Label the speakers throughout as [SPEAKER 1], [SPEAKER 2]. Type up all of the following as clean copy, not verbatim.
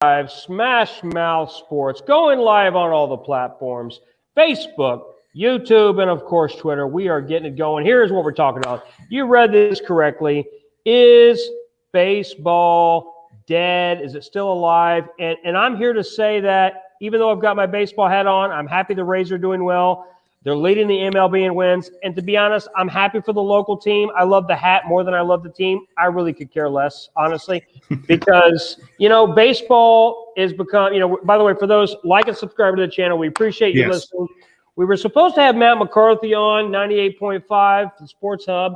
[SPEAKER 1] Live, Smash Mouth Sports, going live on all the platforms, Facebook, YouTube, and of course Twitter. We are getting it going. Here's what we're talking about. You read this correctly. Is baseball dead? Is it still alive? And I'm here to say that even though I've got my baseball hat on, I'm happy the Rays are doing well. They're leading the MLB in wins. And to be honest, I'm happy for the local team. I love the hat more than I love the team. I really could care less, honestly, because, baseball is become, by the way, for those like and subscribe to the channel, we appreciate you listening. We were supposed to have Matt McCarthy on 98.5, the Sports Hub,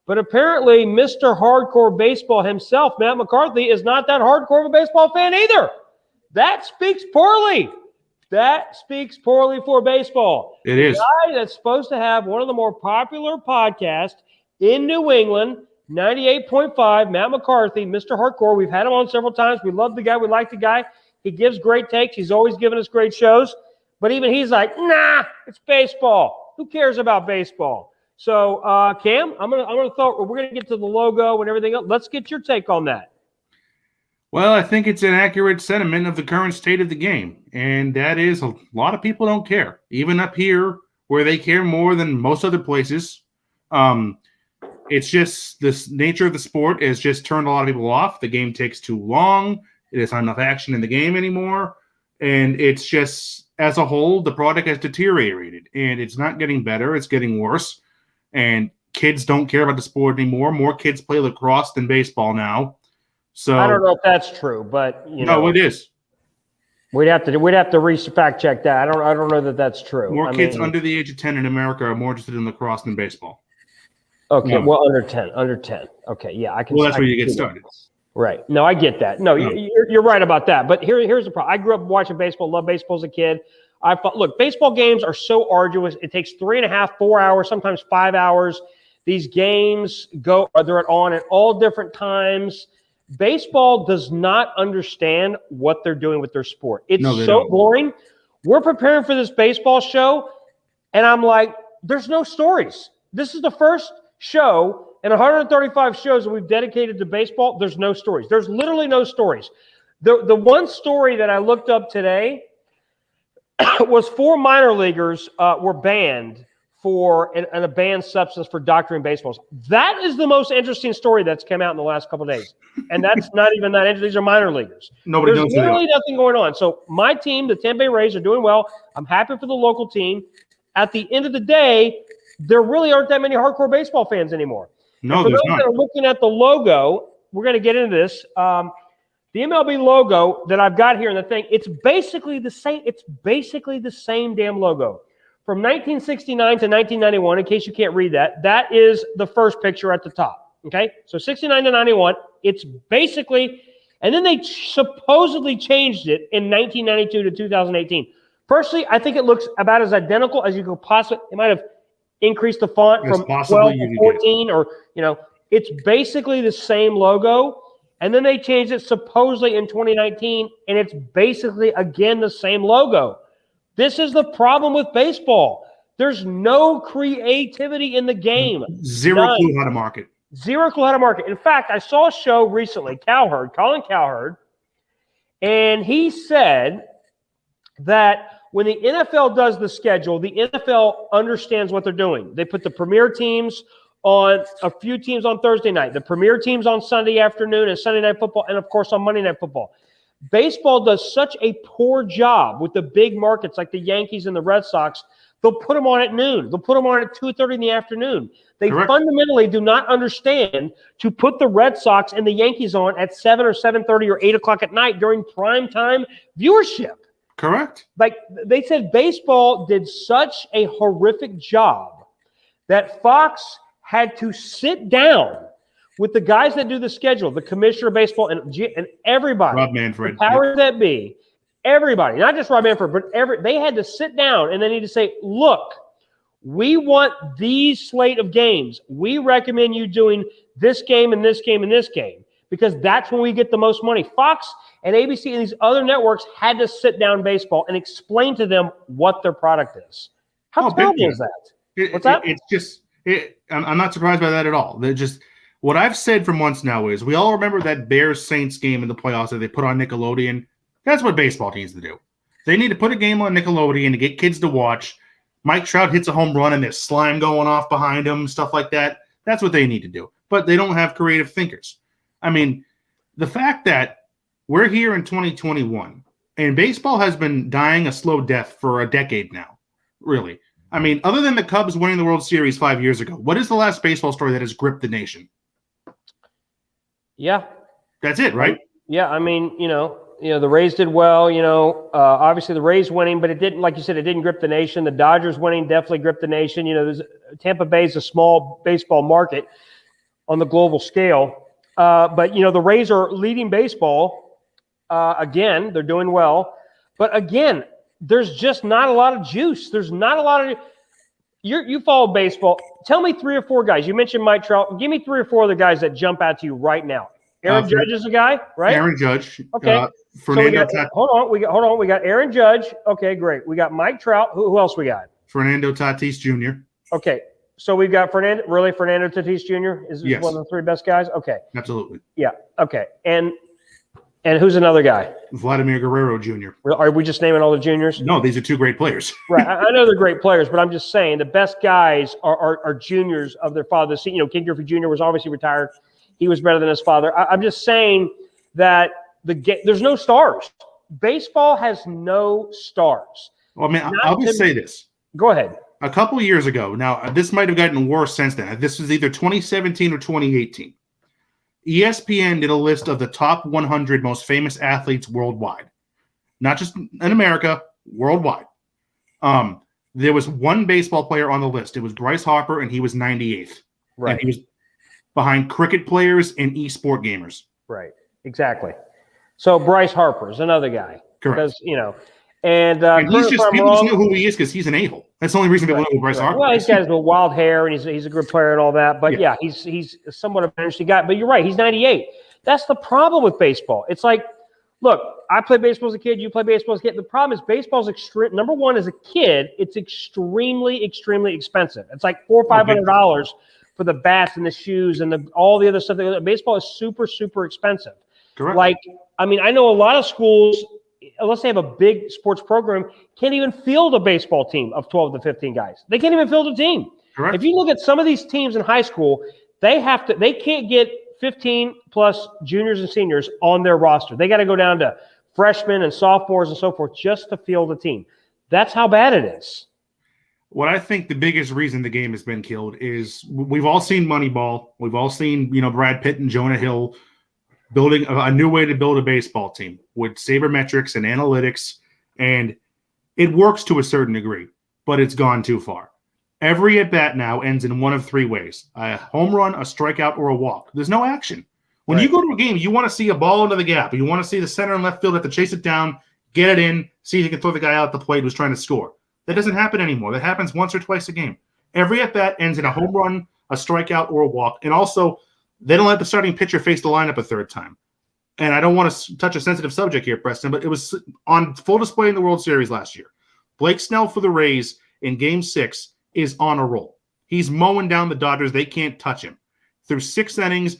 [SPEAKER 1] but apparently Mr. Hardcore Baseball himself, Matt McCarthy, is not that hardcore of a baseball fan either. That speaks poorly. That speaks poorly for baseball.
[SPEAKER 2] It is.
[SPEAKER 1] The guy that's supposed to have one of the more popular podcasts in New England, 98.5, Matt McCarthy, Mr. Hardcore. We've had him on several times. We love the guy. We like the guy. He gives great takes. He's always given us great shows. But even he's like, nah, it's baseball. Who cares about baseball? So, Cam, we're gonna get to the logo and everything else. Let's get your take on that.
[SPEAKER 2] Well, I think it's an accurate sentiment of the current state of the game, and that is a lot of people don't care, even up here where they care more than most other places. It's just this nature of the sport has just turned a lot of people off. The game takes too long. There's not enough action in the game anymore, and it's just, as a whole, the product has deteriorated, and it's not getting better. It's getting worse, and kids don't care about the sport anymore. More kids play lacrosse than baseball now. So
[SPEAKER 1] I don't know if that's true, but
[SPEAKER 2] no, it is.
[SPEAKER 1] We'd have to fact check that. I don't know that that's true.
[SPEAKER 2] More kids under the age of 10 in America are more interested in lacrosse than baseball.
[SPEAKER 1] Okay, well, under 10. Okay, yeah, I can.
[SPEAKER 2] Well, that's where you get started.
[SPEAKER 1] Right. No, I get that. No, you're right about that. But here's the problem. I grew up watching baseball, loved baseball as a kid. Look, baseball games are so arduous. It takes 3.5, 4 hours, sometimes 5 hours. These games they're on at all different times. Baseball does not understand what they're doing with their sport. It's boring. We're preparing for this baseball show, and I'm like, there's no stories. This is the first show in 135 shows that we've dedicated to baseball. There's no stories. There's literally no stories. The one story that I looked up today was 4 minor leaguers were banned for a banned substance for doctoring baseballs. That is the most interesting story that's come out in the last couple of days. And that's not even that interesting. These are minor leaguers.
[SPEAKER 2] There's
[SPEAKER 1] literally nothing going on. So my team, the Tampa Bay Rays, are doing well. I'm happy for the local team. At the end of the day, there really aren't that many hardcore baseball fans anymore.
[SPEAKER 2] No,
[SPEAKER 1] for
[SPEAKER 2] there's
[SPEAKER 1] those
[SPEAKER 2] not.
[SPEAKER 1] that are looking at the logo, we're going to get into this. The MLB logo that I've got here in the thing, it's basically the same. It's basically the same damn logo. From 1969 to 1991, in case you can't read that, that is the first picture at the top, okay? So 69 to 91, it's basically, and then they supposedly changed it in 1992 to 2018. Personally, I think it looks about as identical as you could possibly, it might have increased the font from 12 to 14 or, it's basically the same logo. And then they changed it supposedly in 2019, and it's basically, again, the same logo. This is the problem with baseball. There's no creativity in the game.
[SPEAKER 2] Zero clue how to market.
[SPEAKER 1] Zero clue how to market. In fact, I saw a show recently, Colin Cowherd, and he said that when the NFL does the schedule, the NFL understands what they're doing. They put the premier teams on a few teams on Thursday night, the premier teams on Sunday afternoon and Sunday Night Football, and, of course, on Monday Night Football. Baseball does such a poor job with the big markets like the Yankees and the Red Sox. They'll put them on at noon. They'll put them on at 2:30 in the afternoon. They fundamentally do not understand to put the Red Sox and the Yankees on at 7 or 7:30 or 8 o'clock at night during prime time viewership.
[SPEAKER 2] Correct.
[SPEAKER 1] Like they said, baseball did such a horrific job that Fox had to sit down with the guys that do the schedule, the commissioner of baseball and everybody,
[SPEAKER 2] Rob Manfred,
[SPEAKER 1] the powers that be, everybody, not just Rob Manfred, but they had to sit down and they need to say, look, we want these slate of games. We recommend you doing this game and this game and this game because that's when we get the most money. Fox and ABC and these other networks had to sit down baseball and explain to them what their product is. How terrible is that? What's that?
[SPEAKER 2] It's just I'm not surprised by that at all. They're just what I've said for months now is we all remember that Bears-Saints game in the playoffs that they put on Nickelodeon. That's what baseball needs to do. They need to put a game on Nickelodeon to get kids to watch. Mike Trout hits a home run and there's slime going off behind him, stuff like that. That's what they need to do. But they don't have creative thinkers. I mean, the fact that we're here in 2021 and baseball has been dying a slow death for a decade now, really. I mean, other than the Cubs winning the World Series 5 years ago, what is the last baseball story that has gripped the nation?
[SPEAKER 1] Yeah.
[SPEAKER 2] That's it, right?
[SPEAKER 1] Yeah, I mean, the Rays did well, obviously the Rays winning, but it didn't, like you said, it didn't grip the nation. The Dodgers winning definitely gripped the nation. Tampa Bay is a small baseball market on the global scale. But the Rays are leading baseball. Again, they're doing well. But again, there's just not a lot of juice. There's not a lot of – you follow baseball. Tell me 3 or 4 guys. You mentioned Mike Trout. Give me 3 or 4 other guys that jump out to you right now. Aaron Judge is a guy, right?
[SPEAKER 2] Aaron Judge.
[SPEAKER 1] Okay.
[SPEAKER 2] Fernando.
[SPEAKER 1] Hold on. We got Aaron Judge. Okay, great. We got Mike Trout. Who else we got?
[SPEAKER 2] Fernando Tatis Jr.
[SPEAKER 1] Okay. So we've got Fernando Tatis Jr. is
[SPEAKER 2] Yes.
[SPEAKER 1] one of the 3 best guys? Okay.
[SPEAKER 2] Absolutely.
[SPEAKER 1] Yeah. Okay. And who's another guy?
[SPEAKER 2] Vladimir Guerrero Jr.
[SPEAKER 1] Are we just naming all the juniors?
[SPEAKER 2] No, these are 2 great players.
[SPEAKER 1] Right. I know they're great players, but I'm just saying the best guys are juniors of their father. Ken Griffey Jr. was obviously retired. He was better than his father. I'm just saying that there's no stars. Baseball has no stars.
[SPEAKER 2] Well, I mean, I'll just say this.
[SPEAKER 1] Go ahead.
[SPEAKER 2] A couple years ago, now this might have gotten worse since then. This was either 2017 or 2018. ESPN did a list of the top 100 most famous athletes worldwide, not just in America, worldwide. There was one baseball player on the list. It was Bryce Harper, and he was 98th.
[SPEAKER 1] Right.
[SPEAKER 2] And he was behind cricket players and esport gamers.
[SPEAKER 1] Right. Exactly. So Bryce Harper is another guy.
[SPEAKER 2] Correct.
[SPEAKER 1] Because,
[SPEAKER 2] and he's just people just know who he is because he's an a-hole. That's the only reason people know who Bryce Harper is.
[SPEAKER 1] Well, he's got with wild hair and he's a good player and all that. But yeah, he's somewhat of an interesting guy. But you're right, he's 98. That's the problem with baseball. It's like, look, I played baseball as a kid, you play baseball as a kid. The problem is baseball's extreme. Number one, as a kid, it's extremely, extremely expensive. It's like $400 or $500 for the bats and the shoes and all the other stuff. Baseball is super, super expensive.
[SPEAKER 2] Correct.
[SPEAKER 1] Like, I mean, I know a lot of schools, unless they have a big sports program, can't even field a baseball team of 12 to 15 guys. They can't even field a team.
[SPEAKER 2] Correct.
[SPEAKER 1] If you look at some of these teams in high school, they can't get 15 plus juniors and seniors on their roster. They got to go down to freshmen and sophomores and so forth just to field a team. That's how bad it is.
[SPEAKER 2] What I think the biggest reason the game has been killed is we've all seen Moneyball. We've all seen, Brad Pitt and Jonah Hill building a new way to build a baseball team with sabermetrics and analytics. And it works to a certain degree, but it's gone too far. Every at-bat now ends in one of 3 ways: a home run, a strikeout, or a walk. There's no action. When you go to a game, you want to see a ball into the gap. You want to see the center and left field have to chase it down, get it in, see if you can throw the guy out the plate who's trying to score. That doesn't happen anymore. That happens once or twice a game. Every at-bat ends in a home run, a strikeout, or a walk. And also, they don't let the starting pitcher face the lineup a third time. And I don't want to touch a sensitive subject here, Preston, but it was on full display in the World Series last year. Blake Snell for the Rays in Game 6 is on a roll. He's mowing down the Dodgers. They can't touch him. Through 6 innings,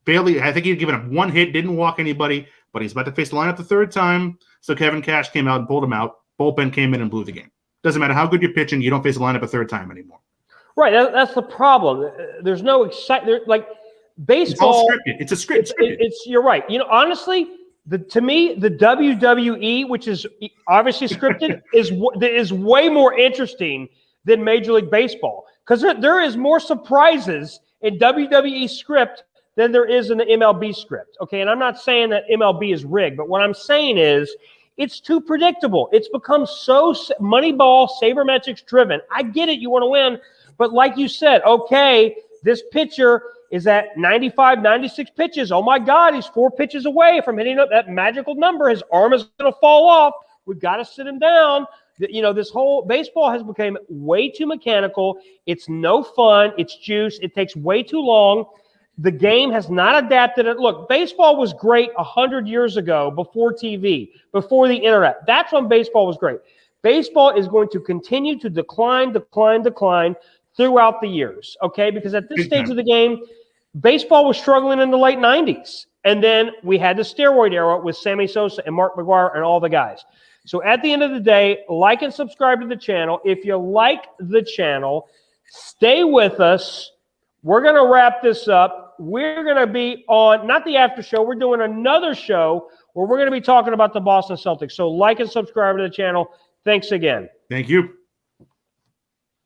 [SPEAKER 2] barely, I think he'd given up 1 hit, didn't walk anybody, but he's about to face the lineup the 3rd time. So Kevin Cash came out and pulled him out. Bullpen came in and blew the game. Doesn't matter how good you're pitching, you don't face the lineup a 3rd time anymore.
[SPEAKER 1] Right. That's the problem. There's no excitement. Like, baseball,
[SPEAKER 2] it's all scripted. It's a script.
[SPEAKER 1] You're right. Honestly, to me, the WWE, which is obviously scripted, is way more interesting than Major League Baseball, because there is more surprises in WWE script than there is in the MLB script. Okay, and I'm not saying that MLB is rigged, but what I'm saying is it's too predictable. It's become so Moneyball, sabermetrics driven. I get it. You want to win, but like you said, okay, this pitcher is at 95, 96 pitches. Oh, my God, he's 4 pitches away from hitting up that magical number. His arm is going to fall off. We've got to sit him down. This whole baseball has become way too mechanical. It's no fun. It's juice. It takes way too long. The game has not adapted it. Look, baseball was great 100 years ago before TV, before the internet. That's when baseball was great. Baseball is going to continue to decline throughout the years, okay? Because at this stage of the game, baseball was struggling in the late 90s. And then we had the steroid era with Sammy Sosa and Mark McGwire and all the guys. So at the end of the day, like and subscribe to the channel. If you like the channel, stay with us. We're going to wrap this up. We're going to be on, not the after show, we're doing another show where we're going to be talking about the Boston Celtics. So like and subscribe to the channel. Thanks again.
[SPEAKER 2] Thank you.